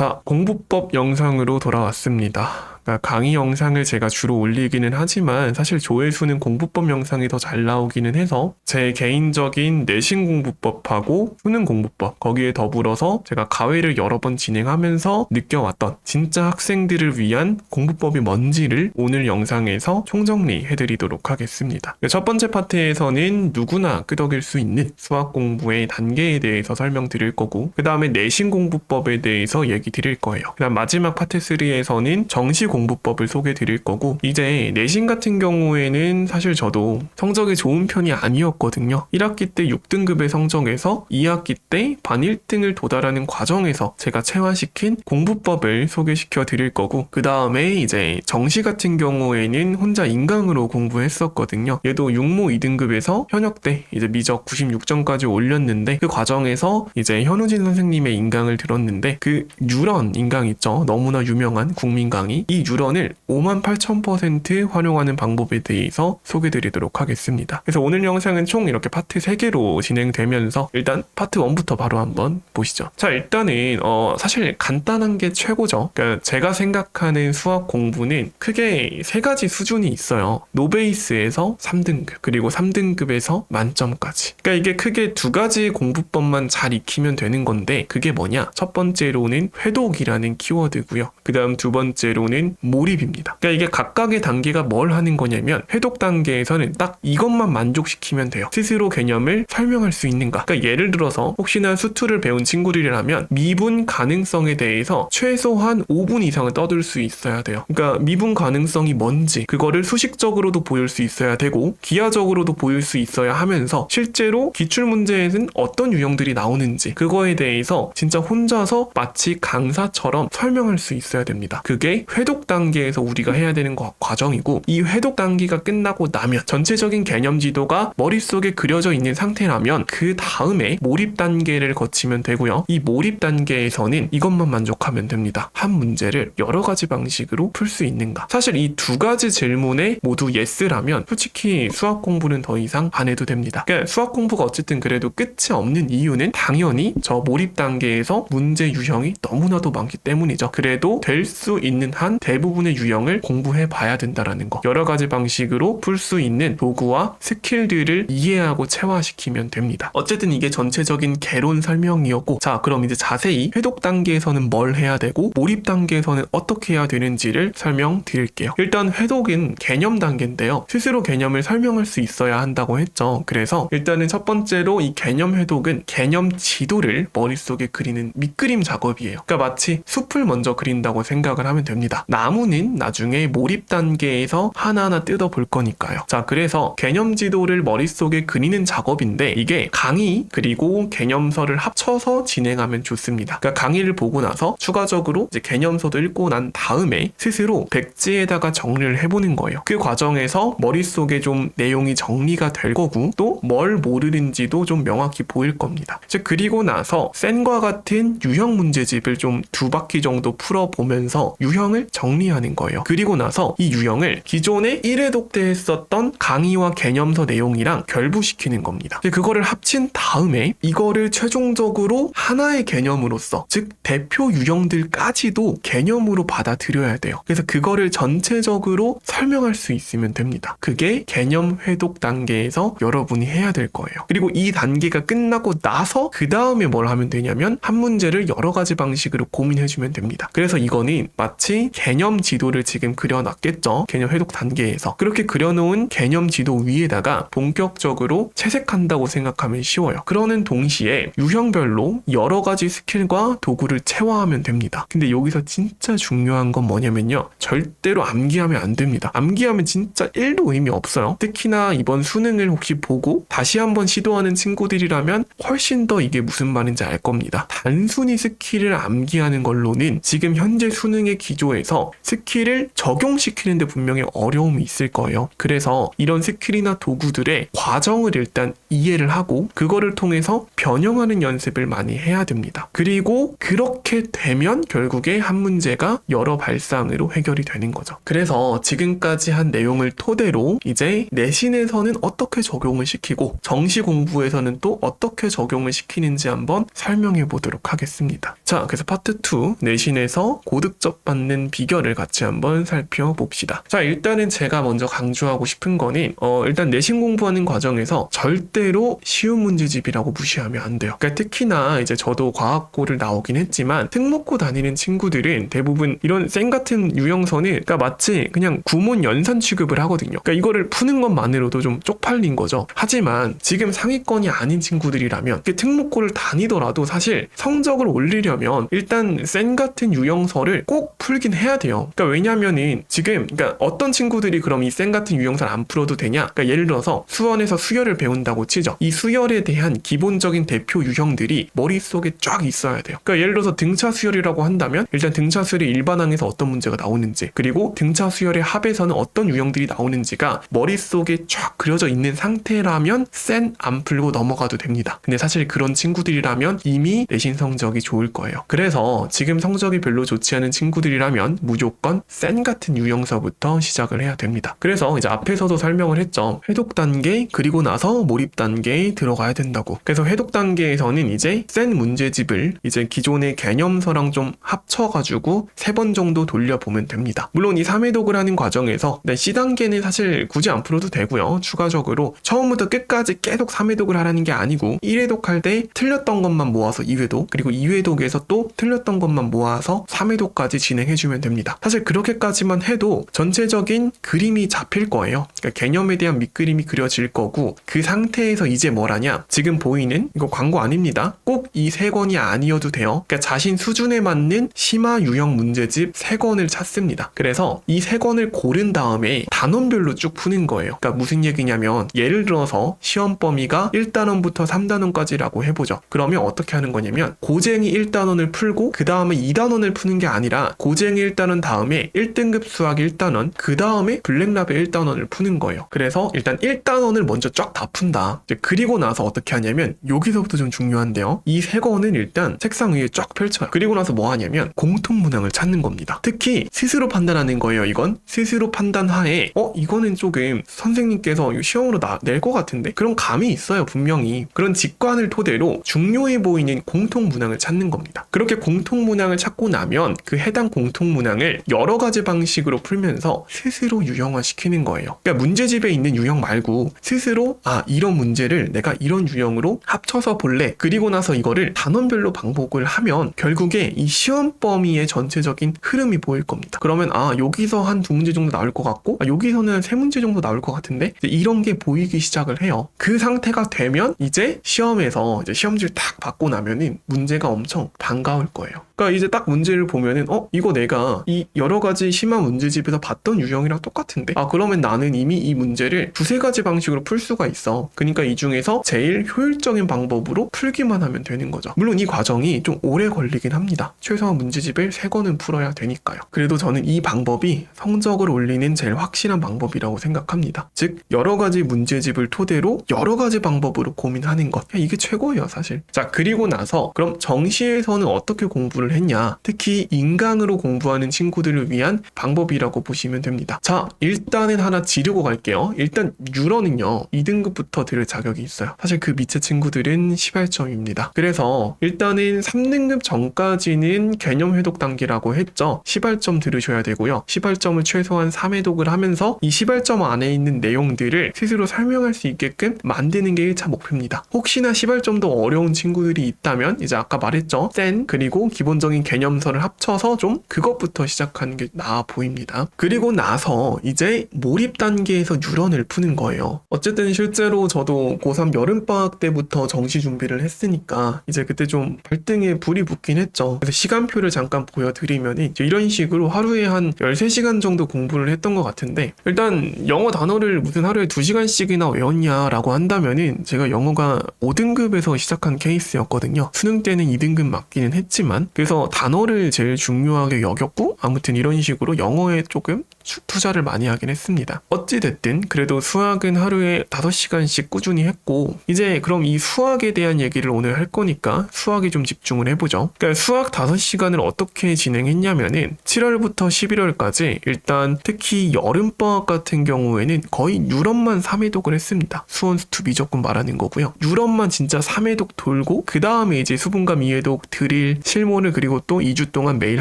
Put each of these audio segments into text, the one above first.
자, 공부법 영상으로 돌아왔습니다. 강의 영상을 제가 주로 올리기는 하지만 사실 조회수는 공부법 영상이 더 잘 나오기는 해서 제 개인적인 내신 공부법하고 수능 공부법 거기에 더불어서 제가 과외를 여러 번 진행하면서 느껴왔던 진짜 학생들을 위한 공부법이 뭔지를 오늘 영상에서 총정리해드리도록 하겠습니다. 첫 번째 파트에서는 누구나 끄덕일 수 있는 수학 공부의 단계에 대해서 설명드릴 거고, 그 다음에 내신 공부법에 대해서 얘기 드릴 거예요. 그 다음 마지막 파트 3에서는 정시 공부법을 소개해 드릴 거고, 이제 내신 같은 경우에는 사실 저도 성적이 좋은 편이 아니었거든요. 1학기 때 6등급의 성적에서 2학기 때 반 1등을 도달하는 과정에서 제가 체화시킨 공부법을 소개시켜 드릴 거고, 그 다음에 이제 정시 같은 경우에는 혼자 인강으로 공부했었거든요. 얘도 6모 2등급에서 현역 때 이제 미적 96점까지 올렸는데, 그 과정에서 이제 현우진 선생님의 인강을 들었는데, 그 뉴런 인강 있죠. 너무나 유명한 국민 강의. 이 뉴런을 58,000% 활용하는 방법에 대해서 소개드리도록 하겠습니다. 그래서 오늘 영상은 총 이렇게 파트 3개로 진행되면서 일단 파트 1부터 바로 한번 보시죠. 자, 일단은 사실 간단한 게 최고죠. 그러니까 제가 생각하는 수학 공부는 크게 3가지 수준이 있어요. 노베이스에서 3등급, 그리고 3등급에서 만점까지. 그러니까 이게 크게 2가지 공부법만 잘 익히면 되는 건데, 그게 뭐냐? 첫 번째로는 회독이라는 키워드고요. 그 다음 두 번째로는 몰입입니다. 그러니까 이게 각각의 단계가 뭘 하는 거냐면, 회독 단계에서는 딱 이것만 만족시키면 돼요. 스스로 개념을 설명할 수 있는가. 그러니까 예를 들어서 혹시나 수투를 배운 친구들이라면 미분 가능성에 대해서 최소한 5분 이상은 떠들 수 있어야 돼요. 그러니까 미분 가능성이 뭔지 그거를 수식적으로도 보일 수 있어야 되고 기하적으로도 보일 수 있어야 하면서 실제로 기출문제에는 어떤 유형들이 나오는지 그거에 대해서 진짜 혼자서 마치 강사처럼 설명할 수 있어야 됩니다. 그게 회독 단계에서 우리가 해야 되는 과정이고, 이 회독 단계가 끝나고 나면 전체적인 개념 지도가 머릿속에 그려져 있는 상태라면 그 다음에 몰입 단계를 거치면 되고요. 이 몰입 단계에서는 이것만 만족하면 됩니다. 한 문제를 여러 가지 방식으로 풀 수 있는가. 사실 이 2가지 질문에 모두 yes라면 솔직히 수학 공부는 더 이상 안 해도 됩니다. 그러니까 수학 공부가 어쨌든 그래도 끝이 없는 이유는 당연히 저 몰입 단계에서 문제 유형이 너무나도 많기 때문이죠. 그래도 될 수 있는 한 대부분의 유형을 공부해 봐야 된다라는 거. 여러 가지 방식으로 풀 수 있는 도구와 스킬들을 이해하고 체화시키면 됩니다. 어쨌든 이게 전체적인 개론 설명이었고, 자, 그럼 이제 자세히 회독 단계에서는 뭘 해야 되고 몰입 단계에서는 어떻게 해야 되는지를 설명드릴게요. 일단 회독은 개념 단계인데요. 스스로 개념을 설명할 수 있어야 한다고 했죠. 그래서 일단은 첫 번째로 이 개념 회독은 개념 지도를 머릿속에 그리는 밑그림 작업이에요. 그러니까 마치 숲을 먼저 그린다고 생각을 하면 됩니다. 나무는 나중에 몰입 단계에서 하나하나 뜯어볼 거니까요. 자, 그래서 개념 지도를 머릿속에 그리는 작업인데, 이게 강의 그리고 개념서를 합쳐서 진행하면 좋습니다. 그러니까 강의를 보고 나서 추가적으로 이제 개념서도 읽고 난 다음에 스스로 백지에다가 정리를 해보는 거예요. 그 과정에서 머릿속에 좀 내용이 정리가 될 거고, 또 뭘 모르는지도 좀 명확히 보일 겁니다. 즉, 그리고 나서 센과 같은 유형 문제집을 좀 2바퀴 정도 풀어보면서 유형을 정리하는 거예요. 그리고 나서 이 유형을 기존에 1회독 때 했었던 강의와 개념서 내용이랑 결부시키는 겁니다. 그거를 합친 다음에 이거를 최종적으로 하나의 개념으로서, 즉 대표 유형들까지도 개념으로 받아들여야 돼요. 그래서 그거를 전체적으로 설명할 수 있으면 됩니다. 그게 개념 회독 단계에서 여러분이 해야 될 거예요. 그리고 이 단계가 끝나고 나서 그 다음에 뭘 하면 되냐면 한 문제를 여러 가지 방식으로 고민해주면 됩니다. 그래서 이거는 마치 개념 지도를 지금 그려놨겠죠. 개념 회독 단계에서. 그렇게 그려놓은 개념 지도 위에다가 본격적으로 채색한다고 생각하면 쉬워요. 그러는 동시에 유형별로 여러 가지 스킬과 도구를 체화하면 됩니다. 근데 여기서 진짜 중요한 건 뭐냐면요. 절대로 암기하면 안 됩니다. 암기하면 진짜 1도 의미 없어요. 특히나 이번 수능을 혹시 보고 다시 한번 시도하는 친구들이라면 훨씬 더 이게 무슨 말인지 알 겁니다. 단순히 스킬을 암기하는 걸로는 지금 현재 수능의 기조에서 하면서 스킬을 적용시키는데 분명히 어려움이 있을 거예요. 그래서 이런 스킬이나 도구들의 과정을 일단 이해를 하고 그거를 통해서 변형하는 연습을 많이 해야 됩니다. 그리고 그렇게 되면 결국에 한 문제가 여러 발상으로 해결이 되는 거죠. 그래서 지금까지 한 내용을 토대로 이제 내신에서는 어떻게 적용을 시키고 정시 공부에서는 또 어떻게 적용을 시키는지 한번 설명해 보도록 하겠습니다. 자, 그래서 파트 2 내신에서 고득점 받는 비결을 같이 한번 살펴봅시다. 자, 일단은 제가 먼저 강조하고 싶은 거는 일단 내신 공부하는 과정에서 절대로 쉬운 문제집이라고 무시하면 안 돼요. 그러니까 특히나 이제 저도 과학고를 나오긴 했지만 특목고 다니는 친구들은 대부분 이런 쌤 같은 유형선을 그러니까 마치 그냥 구몬 연산 취급을 하거든요. 그러니까 이거를 푸는 것만으로도 좀 쪽팔린 거죠. 하지만 지금 상위권이 아닌 친구들이라면 특목고를 다니더라도 사실 성적을 올리려면 일단 쌤 같은 유형설을 꼭 풀긴 해야 돼요. 그러니까 왜냐면은 지금 그러니까 어떤 친구들이 그럼 이 쌤 같은 유형설 안 풀어도 되냐? 그러니까 예를 들어서 수원에서 수열을 배운다고 치죠. 이 수열에 대한 기본적인 대표 유형들이 머릿속에 쫙 있어야 돼요. 그러니까 예를 들어서 등차 수열이라고 한다면 일단 등차 수열이 일반항에서 어떤 문제가 나오는지 그리고 등차 수열의 합에서는 어떤 유형들이 나오는지가 머릿속에 쫙 그려져 있는 상태라면 쌤 안 풀고 넘어가도 됩니다. 근데 사실 그런 친구들이라면 이미 내신 성적이 좋을 거예요. 그래서 지금 성적이 별로 좋지 않은 친구들이라면 무조건 쌤 같은 유형서부터 시작을 해야 됩니다. 그래서 이제 앞에서도 설명을 했죠. 해독 단계 그리고 나서 몰입 단계에 들어가야 된다고. 그래서 해독 단계에서는 이제 센 문제집을 이제 기존의 개념서랑 좀 합쳐가지고 3번 정도 돌려보면 됩니다. 물론 이 3회독을 하는 과정에서 C단계는 사실 굳이 안 풀어도 되고요. 추가적으로 처음부터 끝까지 계속 3회독을 하라는 게 아니고 1회독 할 때 틀렸던 것만 모아서 2회독 그리고 2회독에서 또 틀렸던 것만 모아서 3회독까지 진행해주면 됩니다. 사실 그렇게까지만 해도 전체적인 그림이 잡힐 거예요. 그러니까 개념에 대한 밑그림이 그려질 거고 그 상태에서 이제 뭘 하냐? 지금 보이는 이거 광고 아닙니다. 꼭 이 3권이 아니어도 돼요. 그러니까 자신 수준에 맞는 심화 유형 문제집 3권을 찾습니다. 그래서 이 3권을 고른 다음에 단원별로 쭉 푸는 거예요. 그러니까 무슨 얘기냐면 예를 들어서 시험 범위가 1단원부터 3단원까지라고 해보죠. 그러면 어떻게 하는 거냐면 고쟁이 1단원을 풀고 그 다음에 2단원을 푸는 게 아니라 고쟁이 1단원 다음에 1등급 수학 1단원 그 다음에 블랙라벨 1단원을 푸는 거예요. 그래서 일단 1단원을 먼저 쫙 다 푼다. 그리고 나서 어떻게 하냐면 여기서부터 좀 중요한데요. 이 3권은 일단 책상 위에 쫙 펼쳐요. 그리고 나서 뭐 하냐면 공통문항을 찾는 겁니다. 특히 스스로 판단하는 거예요. 이건 스스로 판단하에 이거는 조금 선생님께서 시험으로 낼 것 같은데 그런 감이 있어요. 분명히. 그런 직관을 토대로 중요해 보이는 공통문항을 찾는 겁니다. 그렇게 공통문항을 찾고 나면 그 해당 공통문항을 여러 가지 방식으로 풀면서 스스로 유형화시키는 거예요. 그러니까 문제집에 있는 유형 말고 스스로 이런 문제를 내가 이런 유형으로 합쳐서 볼래. 그리고 나서 이거를 단원별로 반복을 하면 결국에 이 시험 범위의 전체적인 흐름이 보일 겁니다. 그러면 여기서 한 2문제 정도 나올 것 같고 여기서는 3문제 정도 나올 것 같은데 이런 게 보이기 시작을 해요. 그 상태가 되면 이제 시험에서 이제 시험지를 딱 받고 나면은 문제가 엄청 반가울 거예요. 그러니까 이제 딱 문제를 보면은 이거 내가 이 여러 가지 심화 문제집에서 봤던 유형이랑 똑같은데 그러면 나는 이미 이 문제를 2-3가지 방식으로 풀 수가 있어. 그러니까 이 중에서 제일 효율적인 방법으로 풀기만 하면 되는 거죠. 물론 이 과정이 좀 오래 걸리긴 합니다. 최소한 문제집을 3권은 풀어야 되니까요. 그래도 저는 이 방법이 성적을 올리는 제일 확실한 방법이라고 생각합니다. 즉 여러 가지 문제집을 토대로 여러 가지 방법으로 고민하는 것 이게 최고예요 사실. 자, 그리고 나서 그럼 정시에서는 어떻게 공부를 했냐? 특히 인강으로 공부하는 친구들을 위한 방법이라고 보시면 됩니다. 자, 일단은 하나 지르고 갈게요. 일단 유러는요 2등급부터 들을 자격이 있어요. 사실 그 밑에 친구들은 시발점입니다. 그래서 일단은 3등급 전까지는 개념 회독 단계라고 했죠. 시발점 들으셔야 되고요. 시발점을 최소한 3회독을 하면서 이 시발점 안에 있는 내용들을 스스로 설명할 수 있게끔 만드는 게 1차 목표입니다. 혹시나 시발점도 어려운 친구들이 있다면 이제 아까 말했죠. 센 그리고 기본적인 개념서를 합쳐서 좀 그것부터 시작하는 게 나아 보입니다. 그리고 나서 이제 몰입 단계에서 유런을 푸는 거예요. 어쨌든 실제로 저도 고3 여름방학 때부터 정시 준비를 했으니까 이제 그때 좀 발등에 불이 붙긴 했죠. 그래서 시간표를 잠깐 보여드리면 이제 이런 식으로 하루에 한 13시간 정도 공부를 했던 것 같은데 일단 영어 단어를 무슨 하루에 2시간씩이나 외웠냐라고 한다면은 제가 영어가 5등급에서 시작한 케이스였거든요. 수능 때는 2등급 맞기는 했지만 그 그래서 단어를 제일 중요하게 여겼고 아무튼 이런 식으로 영어에 조금 투자를 많이 하긴 했습니다. 어찌됐든 그래도 수학은 하루에 5시간씩 꾸준히 했고 이제 그럼 이 수학에 대한 얘기를 오늘 할 거니까 수학에 좀 집중을 해보죠. 그러니까 수학 5시간을 어떻게 진행했냐면은 7월부터 11월까지 일단 특히 여름방학 같은 경우에는 거의 유럽만 3회독을 했습니다. 수원수투 미적분 말하는 거고요. 유럽만 진짜 3회독 돌고 그 다음에 이제 수분감 2회독 드릴 실모를 그리고 또 2주 동안 매일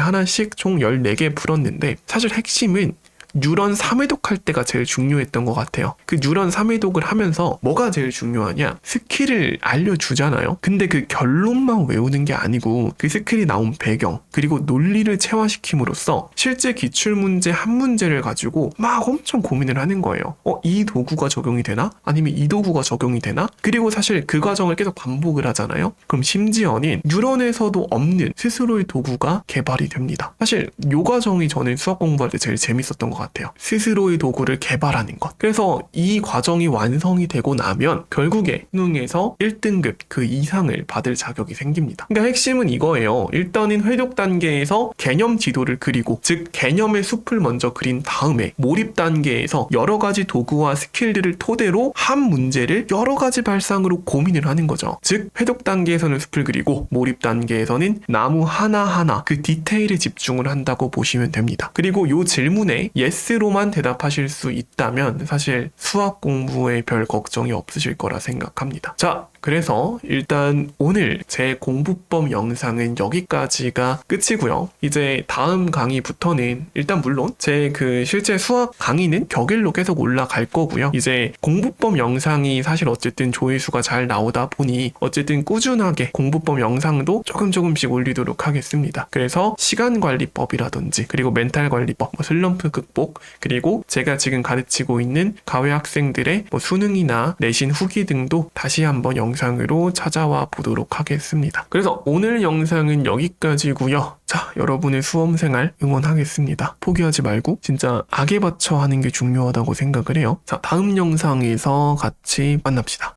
하나씩 총 14개 풀었는데 사실 핵심은 뉴런 3회독 할 때가 제일 중요했던 것 같아요. 그 뉴런 3회독을 하면서 뭐가 제일 중요하냐? 스킬을 알려주잖아요. 근데 그 결론만 외우는 게 아니고 그 스킬이 나온 배경 그리고 논리를 체화시킴으로써 실제 기출문제 한 문제를 가지고 막 엄청 고민을 하는 거예요. 이 도구가 적용이 되나? 아니면 이 도구가 적용이 되나? 그리고 사실 그 과정을 계속 반복을 하잖아요. 그럼 심지어는 뉴런에서도 없는 스스로의 도구가 개발이 됩니다. 사실 이 과정이 저는 수학 공부할 때 제일 재밌었던 것 같아요. 스스로의 도구를 개발하는 것. 그래서 이 과정이 완성이 되고 나면 결국에 수능에서 1등급 그 이상을 받을 자격이 생깁니다. 그러니까 핵심은 이거예요. 일단은 회독 단계에서 개념 지도를 그리고 즉 개념의 숲을 먼저 그린 다음에 몰입 단계에서 여러 가지 도구와 스킬들을 토대로 한 문제를 여러 가지 발상으로 고민을 하는 거죠. 즉 회독 단계에서는 숲을 그리고 몰입 단계에서는 나무 하나하나 그 디테일에 집중을 한다고 보시면 됩니다. 그리고 이 질문에 예스로만 대답하실 수 있다면 사실 수학 공부에 별 걱정이 없으실 거라 생각합니다. 자, 그래서 일단 오늘 제 공부법 영상은 여기까지가 끝이고요. 이제 다음 강의부터는 일단 물론 제 그 실제 수학 강의는 격일로 계속 올라갈 거고요. 이제 공부법 영상이 사실 어쨌든 조회수가 잘 나오다 보니 어쨌든 꾸준하게 공부법 영상도 조금씩 올리도록 하겠습니다. 그래서 시간관리법이라든지 그리고 멘탈관리법, 슬럼프 극복 그리고 제가 지금 가르치고 있는 가외 학생들의 수능이나 내신 후기 등도 다시 한번 영상으로 찾아와 보도록 하겠습니다. 그래서 오늘 영상은 여기까지고요. 자, 여러분의 수험생활 응원하겠습니다. 포기하지 말고 진짜 악에 받쳐 하는 게 중요하다고 생각을 해요. 자, 다음 영상에서 같이 만납시다.